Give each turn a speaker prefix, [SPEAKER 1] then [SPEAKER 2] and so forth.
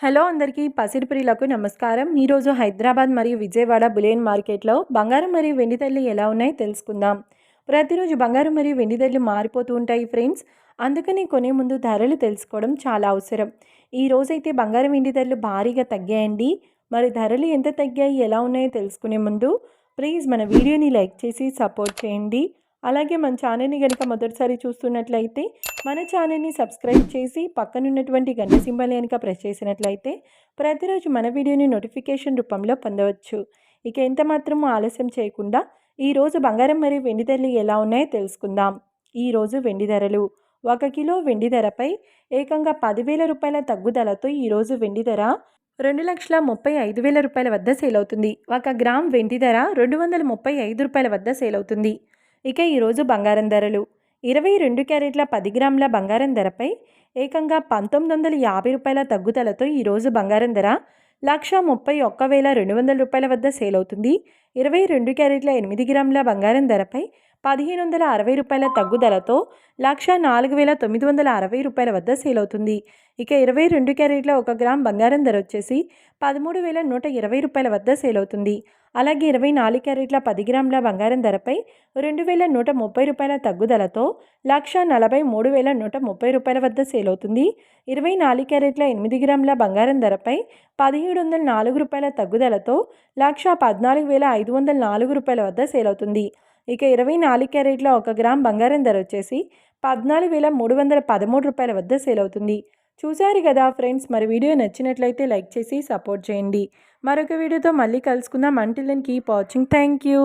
[SPEAKER 1] Hello అందరికీ పసిడిప్రియులకు నమస్కారం. ఈరోజు హైదరాబాద్ మరియు విజయవాడ బులియన్ మార్కెట్లో బంగారం మరియు వెండి ధరలు ఎలా ఉన్నాయో తెలుసుకుందాం. ప్రతిరోజు బంగారం మరియు వెండి ధరలు మారిపోతూ ఉంటాయి ఫ్రెండ్స్. అందుకని కొనే ముందు ధరలు తెలుసుకోవడం చాలా అవసరం. ఈ రోజైతే బంగారం వెండి ధరలు భారీగా తగ్గాయండి. మరి ధరలు ఎంత తగ్గాయి, ఎలా ఉన్నాయో తెలుసుకునే ముందు ప్లీజ్ మన వీడియోని లైక్ చేసి సపోర్ట్ చేయండి. అలాగే మన ఛానల్ని కనుక మొదటిసారి చూస్తున్నట్లయితే మన ఛానల్ని సబ్స్క్రైబ్ చేసి పక్కనున్నటువంటి గంట సింబల్ కనుక ప్రెస్ చేసినట్లయితే ప్రతిరోజు మన వీడియోని నోటిఫికేషన్ రూపంలో పొందవచ్చు. ఇక ఎంత మాత్రమూ ఆలస్యం చేయకుండా ఈరోజు బంగారం మరియు వెండి ధరలు ఎలా ఉన్నాయో తెలుసుకుందాం. ఈరోజు వెండి ధరలు 1 కిలో వెండి ధరపై ఏకంగా 10,000 రూపాయల తగ్గుదలతో ఈరోజు వెండి ధర 2,35,000 రూపాయల వద్ద సేల్ అవుతుంది. 1 గ్రామ్ వెండి ధర 235 రూపాయల వద్ద సేల్ అవుతుంది. ఇక ఈరోజు బంగారం ధరలు 22 క్యారెట్ల 10 గ్రాముల బంగారం ధరపై ఏకంగా 1,950 రూపాయల తగ్గుదలతో ఈరోజు బంగారం ధర 1,31,200 రూపాయల వద్ద సేల్ అవుతుంది. 22 క్యారెట్ల 8 గ్రాముల బంగారం ధరపై 1,560 రూపాయల తగ్గుదలతో 1,04,960 రూపాయల వద్ద సేల్ అవుతుంది. ఇక 22 క్యారెట్ల 1 గ్రామ్ బంగారం ధర వచ్చేసి 13,120 రూపాయల వద్ద సేల్ అవుతుంది. అలాగే 24 క్యారెట్ల 10 గ్రాముల బంగారం ధరపై 2,130 రూపాయల తగ్గుదలతో 1,43,130 రూపాయల వద్ద సేల్ అవుతుంది. 24 క్యారెట్ల 8 గ్రాముల బంగారం ధరపై 1,704 రూపాయల తగ్గుదలతో 1,14,504 రూపాయల వద్ద సేల్ అవుతుంది. ఇక 24 క్యారెట్ల 1 గ్రామ్ బంగారం ధర వచ్చేసి 14,313 రూపాయల వద్ద సేల్ అవుతుంది. చూశారు కదా ఫ్రెండ్స్, మరి వీడియో నచ్చినట్లయితే లైక్ చేసి సపోర్ట్ చేయండి. మరొక వీడియోతో మళ్ళీ కలుసుకుందాం. Until then keep watching. Thank you.